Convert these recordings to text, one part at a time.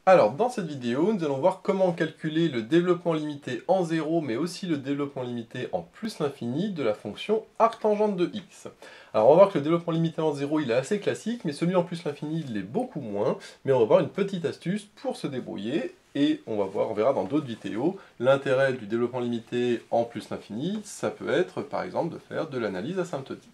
Alors, dans cette vidéo, nous allons voir comment calculer le développement limité en 0, mais aussi le développement limité en plus l'infini de la fonction arctangente de x. Alors, on va voir que le développement limité en 0, il est assez classique, mais celui en plus l'infini, il l'est beaucoup moins. Mais on va voir une petite astuce pour se débrouiller, et on verra dans d'autres vidéos, l'intérêt du développement limité en plus l'infini, ça peut être, par exemple, de faire de l'analyse asymptotique.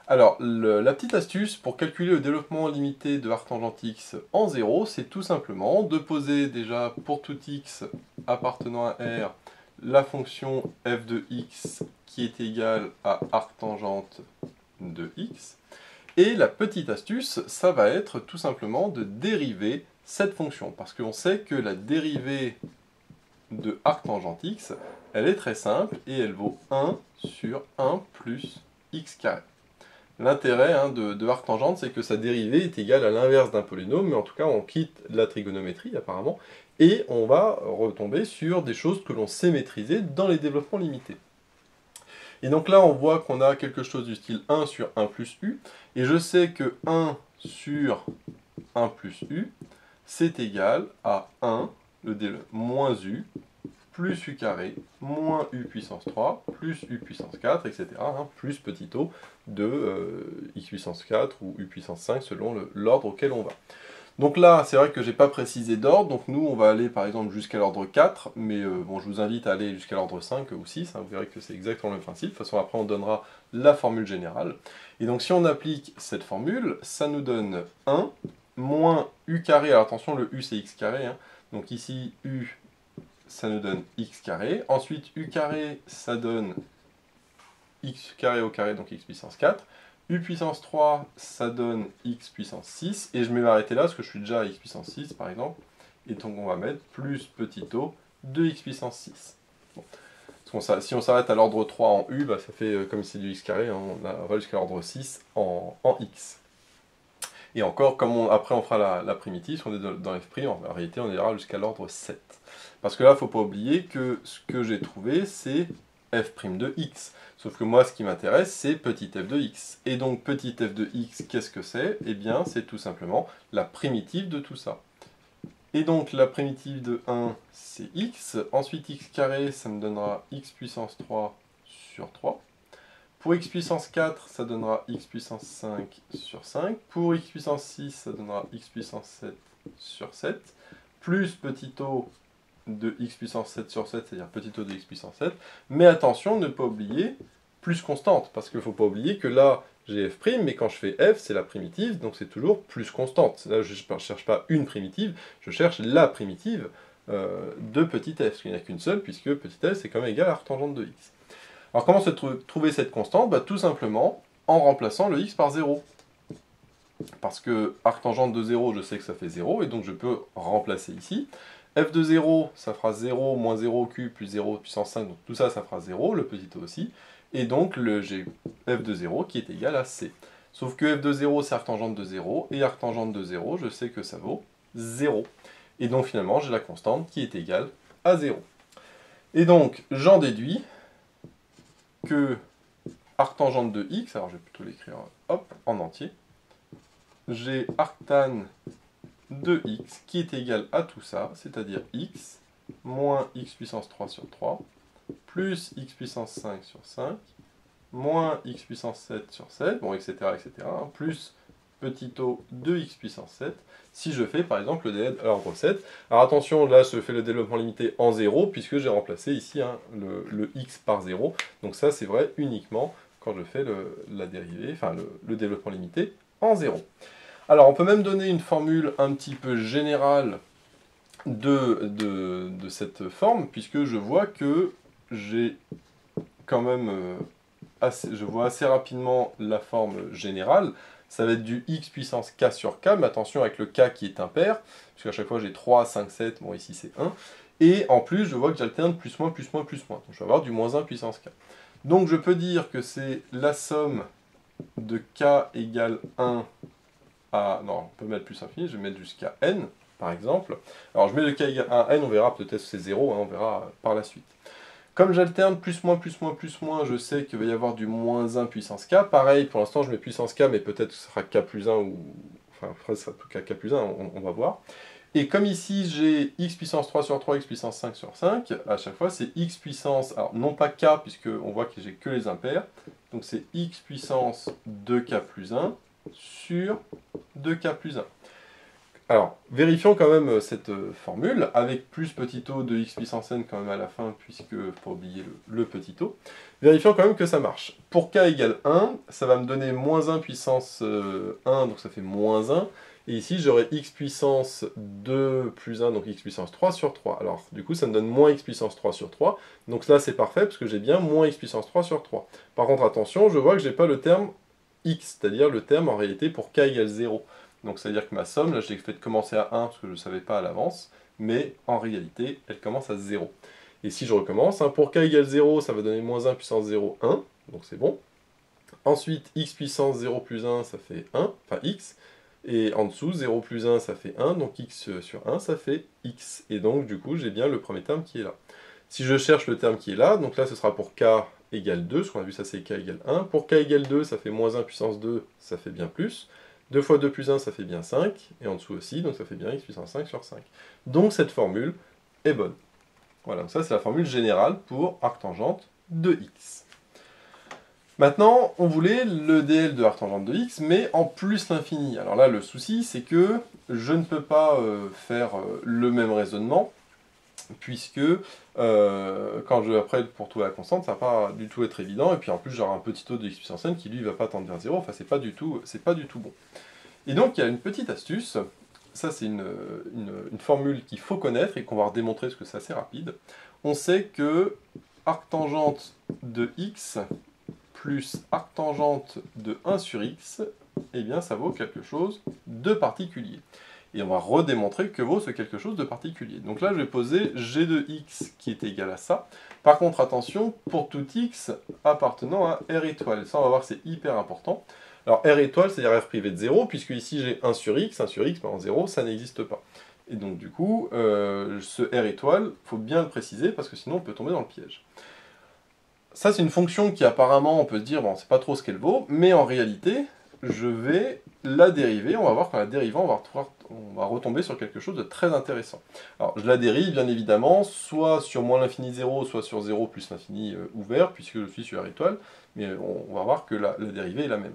Alors, la petite astuce pour calculer le développement limité de arctangente x en 0, c'est tout simplement de poser déjà pour tout x appartenant à R la fonction f de x qui est égale à arctangente de x. Et la petite astuce, ça va être tout simplement de dériver cette fonction, parce qu'on sait que la dérivée de arctangente x, elle est très simple et elle vaut 1 sur 1 plus x carré. L'intérêt de arctangente, c'est que sa dérivée est égale à l'inverse d'un polynôme, mais en tout cas on quitte la trigonométrie apparemment, et on va retomber sur des choses que l'on sait maîtriser dans les développements limités. Et donc là on voit qu'on a quelque chose du style 1 sur 1 plus u, et je sais que 1 sur 1 plus u, c'est égal à 1, moins u, plus u carré, moins u puissance 3, plus u puissance 4, etc., plus petit o de x puissance 4 ou u puissance 5 selon l'ordre auquel on va. Donc là, c'est vrai que j'ai pas précisé d'ordre, donc nous on va aller par exemple jusqu'à l'ordre 4, mais bon, je vous invite à aller jusqu'à l'ordre 5 ou 6, vous verrez que c'est exactement le même principe. De toute façon, après on donnera la formule générale. Et donc si on applique cette formule, ça nous donne 1 moins u carré, alors attention, le u c'est x carré, donc ici u ça nous donne x carré. Ensuite, u carré, ça donne x carré au carré, donc x puissance 4. U puissance 3, ça donne x puissance 6. Et je vais m'arrêter là, parce que je suis déjà à x puissance 6, par exemple. Et donc, on va mettre plus petit o de x puissance 6. Bon. Si on s'arrête à l'ordre 3 en u, ça fait comme si c'est du x carré, on va jusqu'à l'ordre 6 en x. Et encore, comme après on fera la primitive, si on est dans f', en réalité on ira jusqu'à l'ordre 7. Parce que là, il ne faut pas oublier que ce que j'ai trouvé, c'est f' de x. Sauf que moi, ce qui m'intéresse, c'est petit f de x. Et donc, petit f de x, qu'est-ce que c'est? Eh bien, c'est tout simplement la primitive de tout ça. Et donc, la primitive de 1, c'est x. Ensuite, x carré, ça me donnera x puissance 3 sur 3. Pour x puissance 4, ça donnera x puissance 5 sur 5. Pour x puissance 6, ça donnera x puissance 7 sur 7. Plus petit o de x puissance 7 sur 7, c'est-à-dire petit o de x puissance 7. Mais attention, ne pas oublier plus constante, parce qu'il ne faut pas oublier que là, j'ai f', mais quand je fais f, c'est la primitive, donc c'est toujours plus constante. Là, je ne cherche pas une primitive, je cherche la primitive de petit f, parce qu'il n'y en a qu'une seule, puisque petit f, c'est quand même égal à arctangente de x. Alors comment se trouver cette constante? Tout simplement en remplaçant le x par 0. Parce que arctangente de 0, je sais que ça fait 0, et donc je peux remplacer ici. F de 0, ça fera 0 moins 0 cube plus 0 puissance 5, donc tout ça, ça fera 0, le petit o aussi. Et donc j'ai f de 0 qui est égal à c. Sauf que f de 0, c'est arctangente de 0, et arctangente de 0, je sais que ça vaut 0. Et donc finalement, j'ai la constante qui est égale à 0. Et donc, j'en déduis que arctangente de x, alors je vais plutôt l'écrire en entier, j'ai arctan de x qui est égal à tout ça, c'est-à-dire x moins x puissance 3 sur 3, plus x puissance 5 sur 5, moins x puissance 7 sur 7, bon, etc., etc., plus petit o de x puissance 7, si je fais par exemple le dl à l'ordre 7. Alors attention, là je fais le développement limité en 0, puisque j'ai remplacé ici le x par 0, donc ça c'est vrai uniquement quand je fais la dérivée, enfin le développement limité en 0. Alors on peut même donner une formule un petit peu générale de cette forme, puisque je vois que j'ai quand même je vois assez rapidement la forme générale. Ça va être du x puissance k sur k, mais attention avec le k qui est impair, parce qu'à chaque fois j'ai 3, 5, 7, bon ici c'est 1. Et en plus, je vois que j'alterne plus, moins, plus, moins, plus, moins. Donc je vais avoir du moins 1 puissance k. Donc je peux dire que c'est la somme de k égale 1 à... Non, on peut mettre plus infini, je vais mettre jusqu'à n, par exemple. Alors je mets le k égale 1 à n, on verra peut-être que c'est 0, on verra par la suite. Comme j'alterne plus, moins, plus, moins, plus, moins, je sais qu'il va y avoir du moins 1 puissance k. Pareil, pour l'instant, je mets puissance k, mais peut-être que ce sera k plus 1, ou... Enfin, après, ce sera k plus 1, on va voir. Et comme ici j'ai x puissance 3 sur 3, x puissance 5 sur 5, à chaque fois c'est x puissance, alors non pas k, puisqu'on voit que j'ai que les impairs, donc c'est x puissance 2k plus 1 sur 2k plus 1. Alors, vérifions quand même cette formule, avec plus petit o de x puissance n quand même à la fin, puisque, faut oublier le petit o. Vérifions quand même que ça marche. Pour k égale 1, ça va me donner moins 1 puissance 1, donc ça fait moins 1. Et ici, j'aurai x puissance 2 plus 1, donc x puissance 3 sur 3. Alors, du coup, ça me donne moins x puissance 3 sur 3. Donc là, c'est parfait, parce que j'ai bien moins x puissance 3 sur 3. Par contre, attention, je vois que je n'ai pas le terme x, c'est-à-dire le terme, en réalité, pour k égale 0. Donc, c'est-à-dire que ma somme, là, je l'ai fait commencer à 1, parce que je ne savais pas à l'avance, mais en réalité, elle commence à 0. Et si je recommence, pour k égale 0, ça va donner moins 1 puissance 0, 1, donc c'est bon. Ensuite, x puissance 0 plus 1, ça fait 1, enfin x. Et en dessous, 0 plus 1, ça fait 1, donc x sur 1, ça fait x. Et donc, du coup, j'ai bien le premier terme qui est là. Si je cherche le terme qui est là, donc là, ce sera pour k égale 2, ce qu'on a vu, ça c'est k égale 1. Pour k égale 2, ça fait moins 1 puissance 2, ça fait bien plus. 2 fois 2 plus 1, ça fait bien 5, et en dessous aussi, donc ça fait bien x puissance 5 sur 5. Donc cette formule est bonne. Voilà, donc ça c'est la formule générale pour arctangente de x. Maintenant, on voulait le dl de arctangente de x, mais en plus l'infini. Alors là, le souci, c'est que je ne peux pas faire le même raisonnement, puisque après, pour trouver la constante, ça va pas du tout être évident, et puis en plus, j'aurai un petit taux de x puissance n qui, lui, va pas tendre vers 0, enfin, c'est pas du tout bon. Et donc, il y a une petite astuce, ça c'est une formule qu'il faut connaître, et qu'on va redémontrer parce que c'est assez rapide. On sait que arctangente de x plus arctangente de 1 sur x, eh bien ça vaut quelque chose de particulier. Et on va redémontrer que vaut ce quelque chose de particulier. Donc là, je vais poser g de x qui est égal à ça. Par contre, attention, pour tout x appartenant à R étoile. Ça, on va voir que c'est hyper important. Alors, R étoile, c'est-à-dire R privé de 0, puisque ici j'ai 1 sur x, par en 0, ça n'existe pas. Et donc, du coup, ce R étoile, il faut bien le préciser, parce que sinon on peut tomber dans le piège. Ça, c'est une fonction qui apparemment, on peut se dire, bon, c'est pas trop ce qu'elle vaut, mais en réalité, je vais la dériver. On va voir qu'en la dérivant, on va retomber sur quelque chose de très intéressant. Alors, je la dérive, bien évidemment, soit sur moins l'infini 0, soit sur 0 plus l'infini ouvert, puisque je suis sur R étoile, mais on va voir que la dérivée est la même.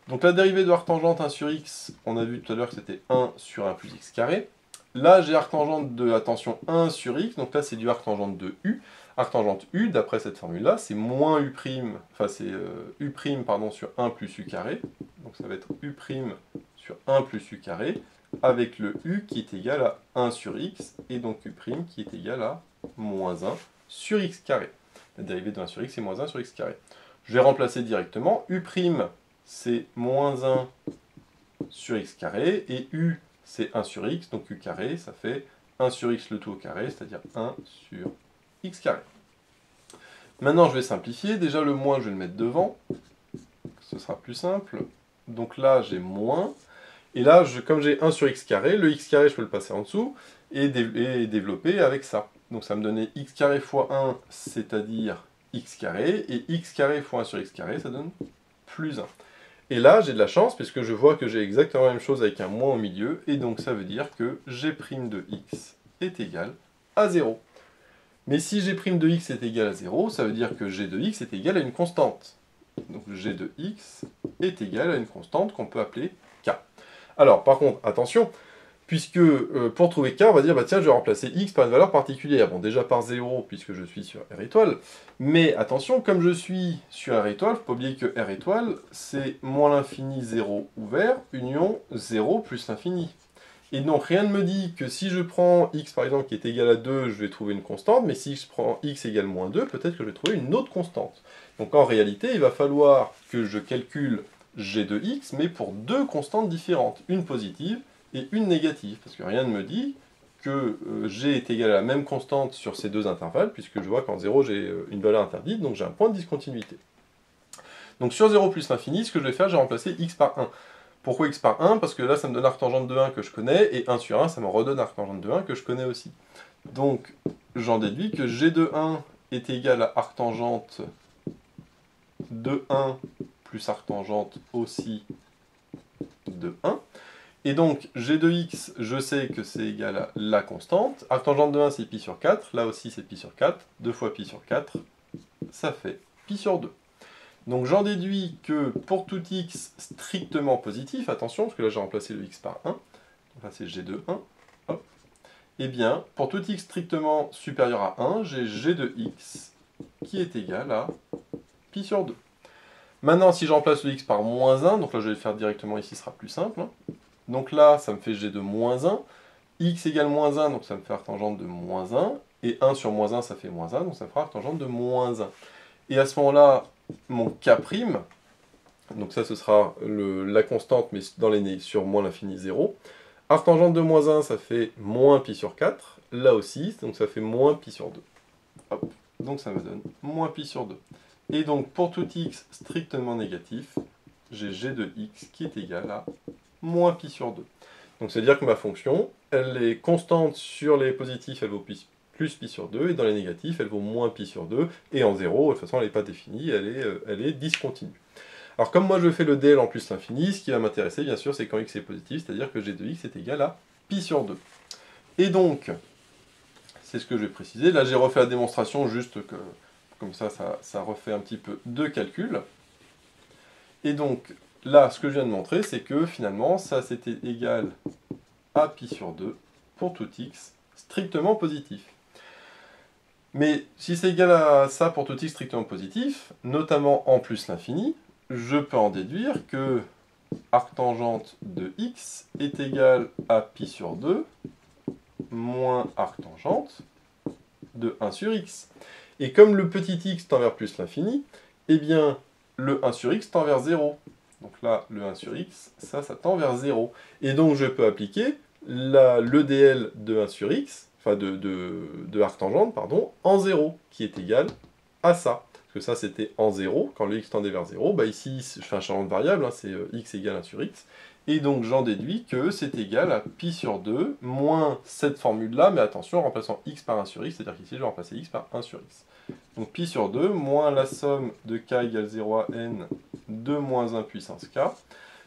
Donc la dérivée de arctangente 1 sur x, on a vu tout à l'heure que c'était 1 sur 1 plus x carré. Là, j'ai arctangente de, attention, 1 sur x, donc là c'est du arctangente de u. Arctangente u, d'après cette formule-là, c'est moins u', enfin c'est u' pardon, sur 1 plus u carré. Donc ça va être u' sur 1 plus u carré, avec le u qui est égal à 1 sur x, et donc u' qui est égal à moins 1 sur x carré. La dérivée de 1 sur x, c'est moins 1 sur x carré. Je vais remplacer directement. U', c'est moins 1 sur x carré, et u, c'est 1 sur x, donc u carré, ça fait 1 sur x le tout au carré, c'est-à-dire 1 sur x carré. Maintenant, je vais simplifier. Déjà, le moins, je vais le mettre devant. Ce sera plus simple. Donc là, j'ai moins. Et là, comme j'ai 1 sur x carré, le x carré, je peux le passer en dessous et développer avec ça. Donc ça me donnait x carré fois 1, c'est-à-dire x carré, et x carré fois 1 sur x carré, ça donne plus 1. Et là, j'ai de la chance, puisque je vois que j'ai exactement la même chose avec un moins au milieu, et donc ça veut dire que g' de x est égal à 0. Mais si g' de x est égal à 0, ça veut dire que g de x est égal à une constante. Donc g de x est égal à une constante qu'on peut appeler k. Alors, par contre, attention, puisque pour trouver k, on va dire, bah, tiens, je vais remplacer x par une valeur particulière. Bon, déjà par 0, puisque je suis sur R étoile, mais attention, comme je suis sur R étoile, il ne faut pas oublier que R étoile, c'est moins l'infini 0 ouvert, union 0 plus l'infini. Et donc, rien ne me dit que si je prends x, par exemple, qui est égal à 2, je vais trouver une constante, mais si je prends x égale moins 2, peut-être que je vais trouver une autre constante. Donc, en réalité, il va falloir que je calcule g de x, mais pour deux constantes différentes, une positive et une négative, parce que rien ne me dit que g est égal à la même constante sur ces deux intervalles, puisque je vois qu'en 0, j'ai une valeur interdite, donc j'ai un point de discontinuité. Donc, sur 0 plus l'infini, ce que je vais faire, je vais remplacer x par 1. Pourquoi x par 1? Parce que là, ça me donne arctangente de 1 que je connais, et 1 sur 1, ça me redonne arctangente de 1 que je connais aussi. Donc, j'en déduis que g de 1 est égal à arctangente de 1 plus arctangente aussi de 1. Et donc, g de x, je sais que c'est égal à la constante. Arctangente de 1, c'est pi sur 4. Là aussi, c'est pi sur 4. 2 fois pi sur 4, ça fait pi sur 2. Donc j'en déduis que pour tout x strictement positif, attention, parce que là j'ai remplacé le x par 1, là c'est g de 1, hop. Eh bien, pour tout x strictement supérieur à 1, j'ai g de x qui est égal à pi sur 2. Maintenant, si je remplace le x par moins 1, donc là je vais le faire directement ici, ce sera plus simple. Donc là, ça me fait g de moins 1, x égale moins 1, donc ça me fait arctangente de moins 1, et 1 sur moins 1, ça fait moins 1, donc ça me fera arctangente de moins 1. Et à ce moment-là, mon k', donc ça ce sera la constante, mais sur moins l'infini 0. Arctangente de moins 1, ça fait moins pi sur 4, là aussi, donc ça fait moins pi sur 2. Hop. Donc ça me donne moins pi sur 2. Et donc pour tout x strictement négatif, j'ai g de x qui est égal à moins pi sur 2. Donc c'est-à-dire que ma fonction, elle est constante sur les positifs, elle vaut plus pi sur 2, et dans les négatifs, elle vaut moins pi sur 2, et en 0, de toute façon, elle n'est pas définie, elle est discontinue. Alors comme moi je fais le dl en plus l'infini, ce qui va m'intéresser, bien sûr, c'est quand x est positif, c'est-à-dire que g de x est égal à pi sur 2. Et donc, c'est ce que je vais préciser, là j'ai refait la démonstration, juste que, comme ça refait un petit peu de calcul. Et donc, là, ce que je viens de montrer, c'est que finalement, ça c'était égal à pi sur 2 pour tout x strictement positif. Mais si c'est égal à ça pour tout x strictement positif, notamment en plus l'infini, je peux en déduire que arctangente de x est égal à pi sur 2 moins arctangente de 1 sur x. Et comme le petit x tend vers plus l'infini, eh bien le 1 sur x tend vers 0. Donc là, le 1 sur x, ça tend vers 0. Et donc je peux appliquer le dl de 1 sur x, enfin de arctangente, pardon, en 0, qui est égal à ça. Parce que ça, c'était en 0, quand le x tendait vers 0. Bah ici, je fais un changement de variable, hein, c'est x égale 1 sur x. Et donc j'en déduis que c'est égal à pi sur 2, moins cette formule-là, mais attention, en remplaçant x par 1 sur x, c'est-à-dire qu'ici, je vais remplacer x par 1 sur x. Donc pi sur 2, moins la somme de k égale 0 à n de moins 1 puissance k.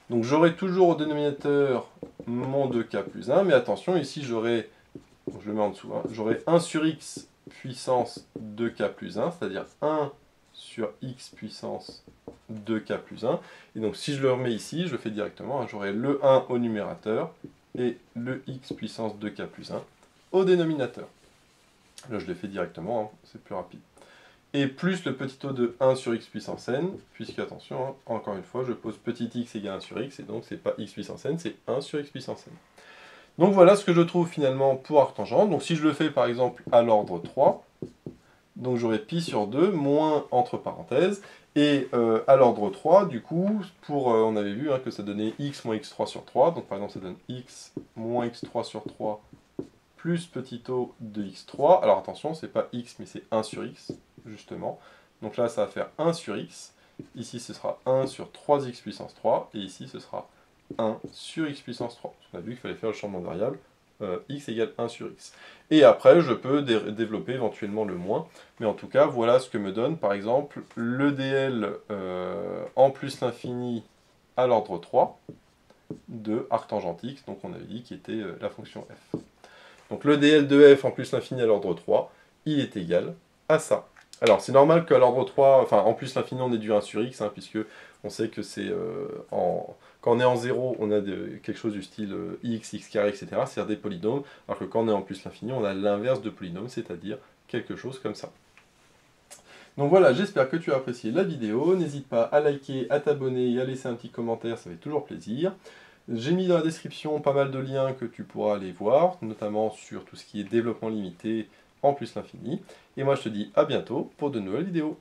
Donc j'aurai toujours au dénominateur mon 2k plus 1, mais attention, ici j'aurai, je le mets en dessous, hein, j'aurai 1 sur x puissance 2k plus 1, c'est-à-dire 1 sur x puissance 2k plus 1. Et donc si je le remets ici, je le fais directement, hein, j'aurai le 1 au numérateur et le x puissance 2k plus 1 au dénominateur. Là je le fais directement, hein, c'est plus rapide. Et plus le petit o de 1 sur x puissance n, puisque, attention, hein, encore une fois, je pose petit x égale 1 sur x, et donc c'est pas x puissance n, c'est 1 sur x puissance n. Donc voilà ce que je trouve finalement pour arctangente. Donc si je le fais par exemple à l'ordre 3, donc j'aurai pi sur 2 moins entre parenthèses, et à l'ordre 3, du coup, on avait vu hein, que ça donnait x moins x3 sur 3, donc par exemple ça donne x moins x3 sur 3 plus petit o de x3. Alors attention, c'est pas x, mais c'est 1 sur x, justement. Donc là, ça va faire 1 sur x. Ici, ce sera 1 sur 3x puissance 3. Et ici, ce sera 1 sur x puissance 3. On a vu qu'il fallait faire le changement de variable. X égale 1 sur x. Et après, je peux développer éventuellement le moins. Mais en tout cas, voilà ce que me donne, par exemple, le dl en plus l'infini à l'ordre 3 de arctangente x. Donc on avait dit qui était la fonction f. Donc le dl de f en plus l'infini à l'ordre 3, il est égal à ça. Alors c'est normal qu'à l'ordre 3, enfin en plus l'infini on ait du 1 sur x, hein, puisque on sait que c'est quand on est en 0, on a quelque chose du style x, x carré, etc. C'est-à-dire des polynômes, alors que quand on est en plus l'infini, on a l'inverse de polynôme, c'est-à-dire quelque chose comme ça. Donc voilà, j'espère que tu as apprécié la vidéo. N'hésite pas à liker, à t'abonner et à laisser un petit commentaire, ça fait toujours plaisir. J'ai mis dans la description pas mal de liens que tu pourras aller voir, notamment sur tout ce qui est développement limité en plus l'infini. Et moi je te dis à bientôt pour de nouvelles vidéos.